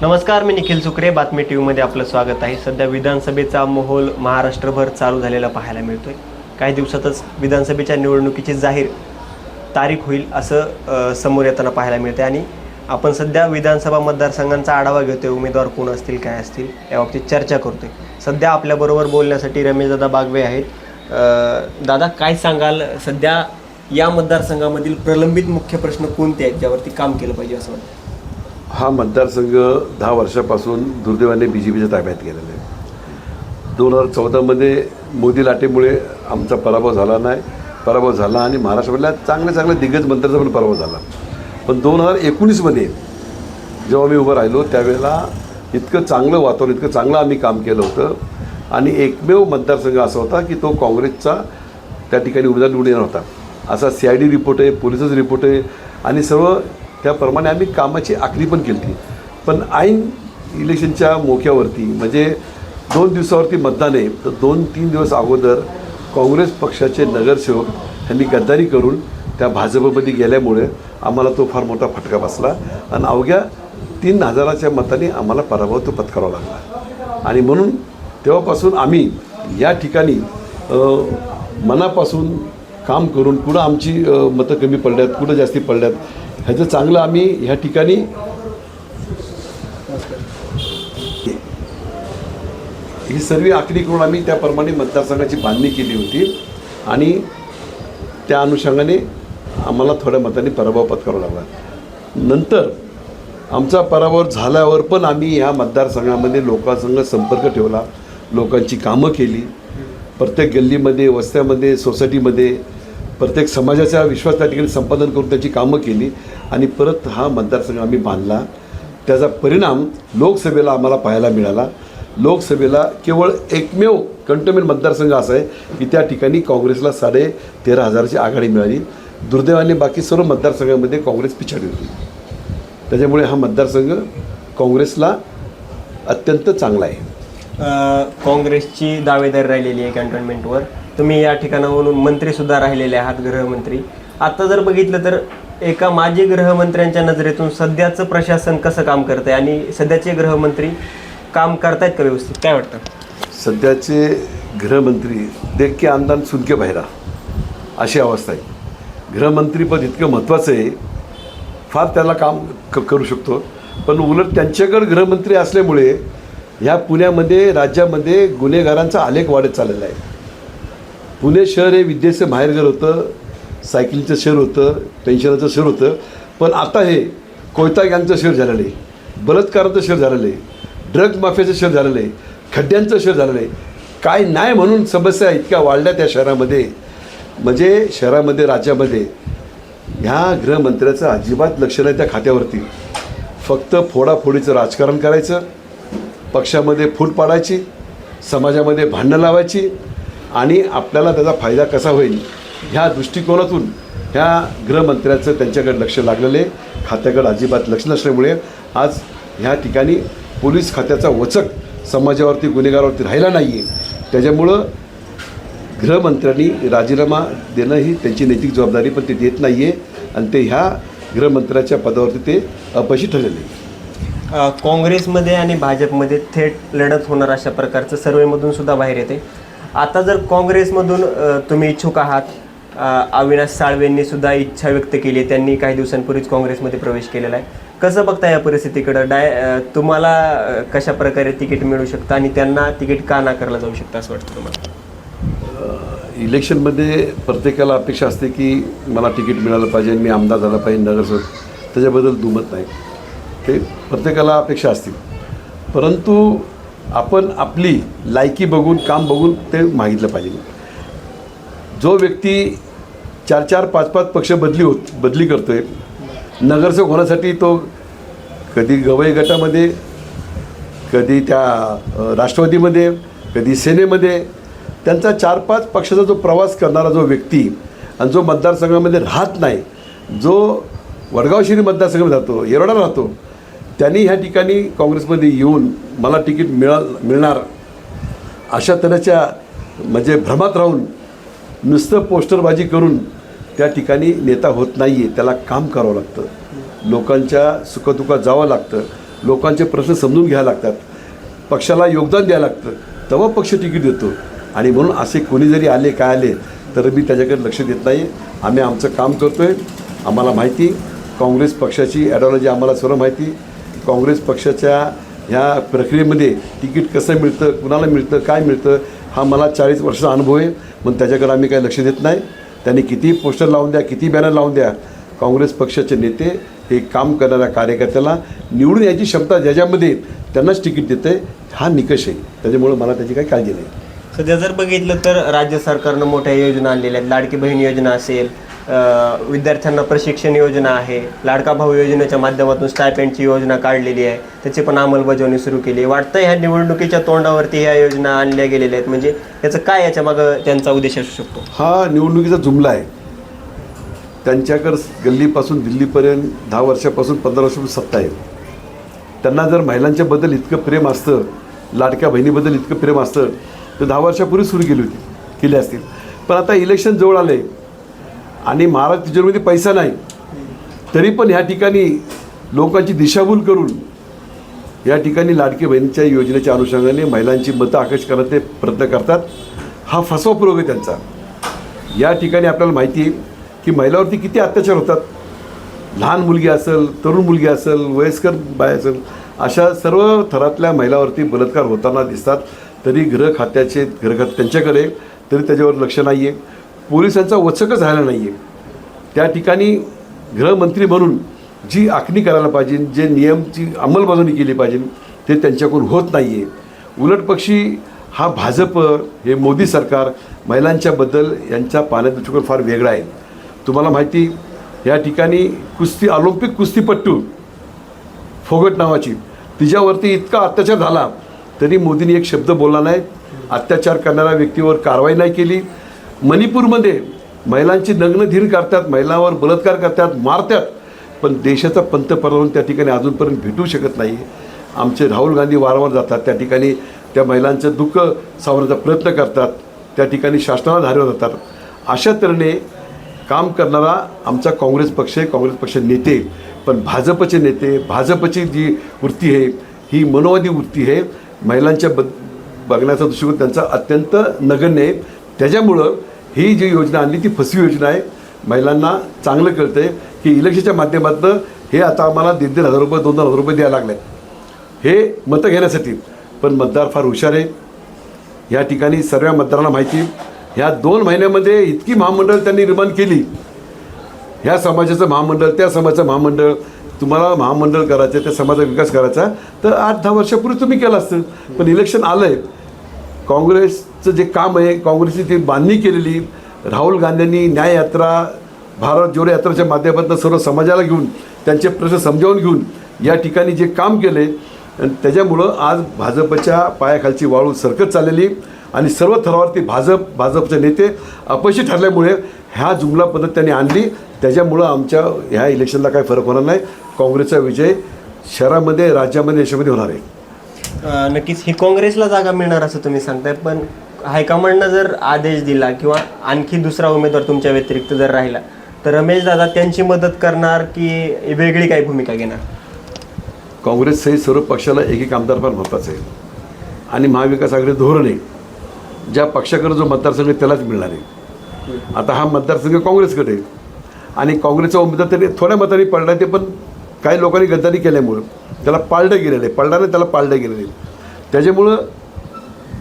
नमस्कार, मी निखिल सुक्रे. बातमी टीव्हीमध्ये आपलं स्वागत आहे. सध्या विधानसभेचा माहोल महाराष्ट्रभर चालू झालेला पाहायला मिळतोय. काही दिवसातच विधानसभेच्या निवडणुकीची जाहीर तारीख होईल असं समोर येताना पाहायला मिळते आणि आपण सध्या विधानसभा मतदारसंघांचा आढावा घेतोय. उमेदवार कोण असतील, काय असतील याबाबतीत चर्चा करतोय. सध्या आपल्याबरोबर बोलण्यासाठी रमेशदादा बागवे आहेत. दादा, काय सांगाल, सध्या या मतदारसंघामधील प्रलंबित मुख्य प्रश्न कोणते आहेत ज्यावरती काम केलं पाहिजे असं वाटतं? हा मतदारसंघ 10 वर्षापासून दुर्दैवाने BJPच्या ताब्यात गेलेला आहे. 2014मध्ये मोदी लाटेमुळे आमचा पराभव झाला आणि महाराष्ट्रामधल्या चांगल्या दिग्गज मंत्र्यांचा पण पराभव झाला. पण 2019मध्ये जेव्हा मी उभं राहिलो त्यावेळेला इतकं चांगलं वातावरण, इतकं चांगलं आम्ही काम केलं होतं आणि एकमेव मतदारसंघ असा होता की तो काँग्रेसचा त्या ठिकाणी उमेदवार निवडून येणार होता. असा CID रिपोर्ट आहे, पोलिसच रिपोर्ट आहे आणि सर्व त्याप्रमाणे आम्ही कामाची आखणी पण केली होती. पण ऐन इलेक्शनच्या मोक्यावरती म्हणजे 2 दिवसावरती मतदान आहे, तर 2-3 दिवस अगोदर काँग्रेस पक्षाचे नगरसेवक यांनी गद्दारी करून त्या भाजपमध्ये गेल्यामुळे आम्हाला तो फार मोठा फटका बसला आणि अवघ्या 3,000च्या मताने आम्हाला पराभव तो पत्करावा लागला. आणि म्हणून तेव्हापासून आम्ही या ठिकाणी मनापासून काम करून कुठं आमची मतं कमी पडल्यात, कुठं जास्ती पडल्यात ह्याचं चांगलं आम्ही ह्या ठिकाणी ही सर्व आखणी करून आम्ही त्याप्रमाणे मतदारसंघाची बांधणी केली होती आणि त्या अनुषंगाने आम्हाला थोड्या मतांनी पराभव पत्करावा लागला. नंतर आमचा पराभव झाल्यावर पण आम्ही ह्या मतदारसंघामध्ये लोकांसंग संपर्क ठेवला, लोकांची कामं केली. प्रत्येक गल्लीमध्ये, वस्त्यामध्ये, सोसायटीमध्ये प्रत्येक समाजाचा विश्वास त्या ठिकाणी संपादन करून त्याची कामं केली आणि परत हा मतदारसंघ आम्ही बांधला. त्याचा परिणाम लोकसभेला आम्हाला पाहायला मिळाला. लोकसभेला केवळ एकमेव कंटोन्मेंट मतदारसंघ असा आहे की त्या ठिकाणी काँग्रेसला 13,500ची आघाडी मिळाली. दुर्दैवाने बाकी सर्व मतदारसंघामध्ये काँग्रेस पिछाडी होती. त्याच्यामुळे हा मतदारसंघ काँग्रेसला अत्यंत चांगला आहे. काँग्रेसची दावेदारी राहिलेली आहे कॅन्टोन्मेंटवर. तुम्ही या ठिकाणावरून मंत्रीसुद्धा राहिलेले आहात, गृहमंत्री. आता जर बघितलं तर एका माजी गृहमंत्र्यांच्या नजरेतून सध्याचं प्रशासन कसं काम करत आहे आणि सध्याचे गृहमंत्री काम करतायत का व्यवस्थित, काय वाटतं? सध्याचे गृहमंत्री देख के आंदन सुन के बहिरा अशी अवस्था आहे. गृहमंत्रीपद इतकं महत्त्वाचं आहे, फार त्याला काम करू शकतो. पण उलट त्यांच्याकडे गृहमंत्री असल्यामुळे ह्या पुण्यामध्ये, राज्यामध्ये गुन्हेगारांचा आलेख वाढत चाललेला आहे. पुणे शहर हे विद्येचं माहेरघर होतं, सायकलीचं शहर होतं, पेन्शनचं शहर होतं. पण आता हे कोयता गँगचं शहर झालेलं आहे, बलात्काराचं शहर झालेलं आहे, ड्रग माफियाचं शहर झालेलं आहे, खड्ड्यांचं शहर झालेलं आहे. काय नाही म्हणून समस्या इतक्या वाढल्या त्या शहरामध्ये, म्हणजे शहरामध्ये, राज्यामध्ये. ह्या गृहमंत्र्याचं अजिबात लक्ष नाही त्या खात्यावरती. फक्त फोडाफोडीचं राजकारण करायचं, पक्षामध्ये फूट पाडायची, समाजामध्ये भांडणं लावायची आणि आपल्याला त्याचा फायदा कसा होईल ह्या दृष्टिकोनातून ह्या गृहमंत्र्याचं त्यांच्याकडे लक्ष लागलेलं आहे. खात्याकडे अजिबात लक्ष नसल्यामुळे आज ह्या ठिकाणी पोलीस खात्याचा वचक समाजावरती, गुन्हेगारावरती राहिला नाही आहे. त्याच्यामुळं गृहमंत्र्यांनी राजीनामा देणं ही त्यांची नैतिक जबाबदारी, पण ते देत नाही आहे आणि ते ह्या गृहमंत्र्याच्या पदावरती ते अपयशी ठरलेले आहे. काँग्रेसमध्ये आणि भाजपमध्ये थेट लढत होणार अशा प्रकारचं सर्वेमधून सुद्धा बाहेर येते. आता जर काँग्रेसमधून तुम्ही इच्छुक आहात, अविनाश साळवेंनी सुद्धा इच्छा व्यक्त केली, त्यांनी काही दिवसांपूर्वीच काँग्रेसमध्ये प्रवेश केलेला आहे. कसं बघता या परिस्थितीकडं? तुम्हाला कशा प्रकारे तिकीट मिळू शकतं आणि त्यांना तिकीट का नाकारलं जाऊ शकतं असं वाटतं तुम्हाला? इलेक्शनमध्ये प्रत्येकाला अपेक्षा असते की मला तिकीट मिळालं पाहिजे, मी आमदार झाला पाहिजे, नगरसेवक, त्याच्याबद्दल दुमत नाही. ते प्रत्येकाला अपेक्षा असतील. परंतु आपण आपली लायकी बघून, काम बघून ते मागितलं पाहिजे. जो व्यक्ती 4-4, 5-5 पक्ष बदली करतो आहे, नगरसेवक होण्यासाठी तो कधी गवई गटामध्ये, कधी त्या राष्ट्रवादीमध्ये, कधी सेनेमध्ये, त्यांचा 4-5 पक्षाचा जो प्रवास करणारा जो व्यक्ती आणि जो मतदारसंघामध्ये राहत नाही, जो वडगाव शिरी मतदारसंघामध्ये राहतो, येरवडा राहतो, त्यांनी ह्या ठिकाणी काँग्रेसमध्ये येऊन मला तिकीट मिळणार अशा तऱ्हेच्या म्हणजे भ्रमात राहून नुसतं पोस्टरबाजी करून त्या ठिकाणी नेता होत नाही आहे. त्याला काम करावं लागतं, लोकांच्या सुखदुःखात जावं लागतं लोकांचे प्रश्न समजून घ्यायला लागतात, पक्षाला योगदान द्यायला लागतं, तेव्हा पक्ष तिकीट देतो. आणि म्हणून असे कोणी जरी आले काय आले तर मी त्याच्याकडे लक्ष देत नाही. आम्ही आमचं काम करतो आहे. आम्हाला माहिती काँग्रेस पक्षाची ॲडॉलॉजी आम्हाला सर्व माहिती. काँग्रेस पक्षाच्या ह्या प्रक्रियेमध्ये तिकीट कसं मिळतं, कुणाला मिळतं, काय मिळतं, हा मला 40 वर्षाचा अनुभव आहे. पण त्याच्याकडे आम्ही काही लक्ष देत नाही. त्यांनी किती पोस्टर लावून द्या, किती बॅनर लावून द्या, काँग्रेस पक्षाचे नेते हे काम करणाऱ्या कार्यकर्त्याला निवडून यायची क्षमता ज्याच्यामध्ये त्यांनाच तिकीट देते, हा निकष आहे. त्याच्यामुळं मला त्याची काही काळजी नाही. सध्या जर बघितलं तर राज्य सरकारनं मोठ्या योजना आणलेल्या आहेत. लाडकी बहीण योजना असेल, विद्यार्थ्यांना प्रशिक्षण योजना आहे, लाडका भाऊ योजनेच्या माध्यमातून स्टायपेंडची योजना काढलेली आहे, त्याची पण अंमलबजावणी सुरू केली आहे. वाटतं ह्या निवडणुकीच्या तोंडावरती ह्या योजना आणल्या गेलेल्या आहेत, म्हणजे याचं काय याच्यामागं त्यांचा उद्देश असू शकतो? हा निवडणुकीचा जुमला आहे. त्यांच्याकडं गल्लीपासून दिल्लीपर्यंत 10 वर्षापासून 15 वर्षापासून सत्ता आहे. त्यांना जर महिलांच्याबद्दल इतकं प्रेम असतं, लाडक्या बहिणीबद्दल इतकं प्रेम असतं तर 10 वर्षापूर्वी सुरू केली असतील. पण आता इलेक्शन जवळ आलं आहे आणि महाराष्ट्र तिजोरीमध्ये पैसा नाही, तरी पण ह्या ठिकाणी लोकांची दिशाभूल करून या ठिकाणी लाडकी बहिणीच्या योजनेच्या अनुषंगाने महिलांची मतं आकर्षित करण्याचे प्रयत्न करतात. हा फसवाप्रयोग आहे त्यांचा. या ठिकाणी आपल्याला माहिती आहे की महिलावरती किती अत्याचार होतात. लहान मुलगी असेल, तरुण मुलगी असेल, वयस्कर बाय असेल, अशा सर्व थरातल्या महिलावरती बलात्कार होताना दिसतात. तरी गृह खात्याचे त्यांच्याकडे तरी त्याच्यावर लक्ष नाही आहे. पोलिसांचा वचकच झाला नाही आहे. त्या ठिकाणी गृहमंत्री म्हणून जी आखणी करायला पाहिजे, जे नियमची अंमलबजावणी केली पाहिजे, ते त्यांच्याकडून होत नाही आहे. उलटपक्षी हा भाजप, हे मोदी सरकार महिलांच्याबद्दल यांच्या पाण्याचा दृष्टिकोन फार वेगळा आहे. तुम्हाला माहिती या ठिकाणी कुस्ती, ऑलिम्पिक कुस्तीपट्टू फोगट नावाची, तिच्यावरती इतका अत्याचार झाला तरी मोदींनी एक शब्द बोलला नाही. अत्याचार करणाऱ्या व्यक्तीवर कारवाई नाही केली. मणिपूरमध्ये महिलांची नग्नधीर करतात, महिलांवर बलात्कार करतात, मारतात, पण देशाचा पंतप्रधान त्या ठिकाणी अजूनपर्यंत भेटू शकत नाही. आमचे राहुल गांधी वारंवार जातात त्या ठिकाणी, त्या महिलांचं दुःख सावरण्याचा प्रयत्न करतात, त्या ठिकाणी शासनाला धारेवर जातात. अशा तऱ्हेने काम करणारा आमचा काँग्रेस पक्ष आहे, काँग्रेस पक्ष नेते. पण भाजपचे नेते, भाजपची जी वृत्ती आहे ही मनोवादी वृत्ती आहे. महिलांच्या बघण्याचा दृष्टिकोन त्यांचा अत्यंत नगण्य आहे. त्याच्यामुळं ही जी योजना आणली ती फसवी योजना आहे. महिलांना चांगलं कळतं आहे की इलेक्शनच्या माध्यमातून हे आता आम्हाला 1,500 रुपये 2,000 रुपये द्यायला लागले हे मतं घेण्यासाठी. पण मतदार फार हुशार आहे. या ठिकाणी सर्व मतदारांना माहिती, ह्या 2 महिन्यामध्ये इतकी महामंडळ त्यांनी निर्माण केली. ह्या समाजाचं महामंडळ, त्या समाजाचं महामंडळ. तुम्हाला महामंडळ करायचं, त्या समाजाचा विकास करायचा तर 8-10 वर्षापूर्वी तुम्ही केलं असतं. पण इलेक्शन आलं आहे. काँग्रेसचं जे काम आहे, काँग्रेसची ती बांधणी केलेली, राहुल गांधींनी न्याययात्रा, भारत जोडो यात्राच्या माध्यमातून सर्व समाजाला घेऊन त्यांचे प्रश्न समजावून घेऊन या ठिकाणी जे काम केले, त्याच्यामुळं आज भाजपच्या पायाखालची वाळू सरकत चाललेली आणि सर्व थरावरती भाजपचे नेते अपयशी ठरल्यामुळे ह्या जुमला पद्धत त्यांनी आणली. त्याच्यामुळं आमच्या ह्या इलेक्शनला काही फरक होणार नाही. काँग्रेसचा विजय शहरामध्ये, राज्यामध्ये, देशामध्ये होणार आहे. नक्कीच ही काँग्रेसला जागा मिळणार असं तुम्ही सांगताय, पण हायकमांडनं जर आदेश दिला किंवा आणखी दुसरा उमेदवार तुमच्या व्यतिरिक्त जर राहिला तर रमेश दादा त्यांची मदत करणार की वेगळी काही भूमिका घेणार? काँग्रेससहित सर्व पक्षाला एक आमदार फार महत्त्वाचं आहे आणि महाविकास आघाडी धोरण आहे. ज्या पक्षाकडे जो मतदारसंघ आहे त्यालाच मिळणार आहे. आता हा मतदारसंघ काँग्रेसकडे आहे आणि काँग्रेसचा उमेदवार तरी थोड्या मतांनी पडला, ते पण काही लोकांनी गद्दारी केल्यामुळं त्याला पाळलं गेलेलं आहे, पडला नाही त्याला पाळलं गेलेलं आहे. त्याच्यामुळं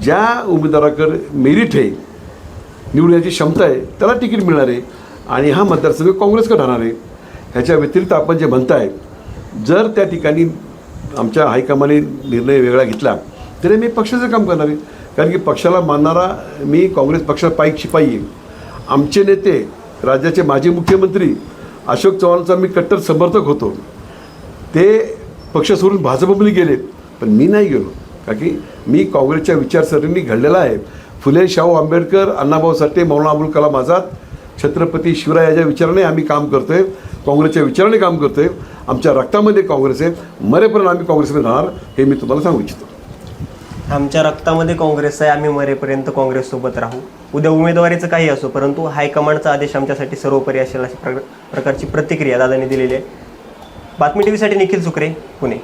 ज्या उमेदवाराकडे मेरिट आहे, निवडण्याची क्षमता आहे, त्याला तिकीट मिळणार आहे आणि हा मतदारसंघ काँग्रेसकडे राहणार आहे. ह्याच्या व्यतिरिक्त आपण जे म्हणताय, जर त्या ठिकाणी आमच्या हायकमांडने निर्णय वेगळा घेतला तरी मी पक्षाचं काम करणार आहे. कारण की पक्षाला मानणारा मी काँग्रेस पक्षाचा पाईक शिपाई आहे. आमचे नेते, राज्याचे माजी मुख्यमंत्री अशोक चव्हाणांचा मी कट्टर समर्थक होतो. ते पक्ष सोडून भाजपमध्ये गेले, पण मी नाही गेलो. कारण की मी काँग्रेसच्या विचारसरणीने घडलेला आहे. फुले शाहू आंबेडकर, अण्णाभाऊ साठे, मौलाना अबुल कलाम आझाद, छत्रपती शिवरायाच्या विचाराने आम्ही काम करतो आहे, काँग्रेसच्या विचाराने काम करतो आहे. आमच्या रक्तामध्ये काँग्रेस आहे. मरेपर्यंत आम्ही काँग्रेसमध्ये राहणार हे मी तुम्हाला सांगू इच्छितो. आमच्या रक्तामध्ये काँग्रेस आहे, आम्ही मरेपर्यंत काँग्रेससोबत राहू. उद्या उमेदवारीचं काही असो, परंतु हायकमांडचा आदेश आमच्यासाठी सर्वोपरी असेल अशा प्रकारची प्रतिक्रिया दादांनी दिलेली आहे. बातमी TV साठी निखिल सुकरे, पुणे.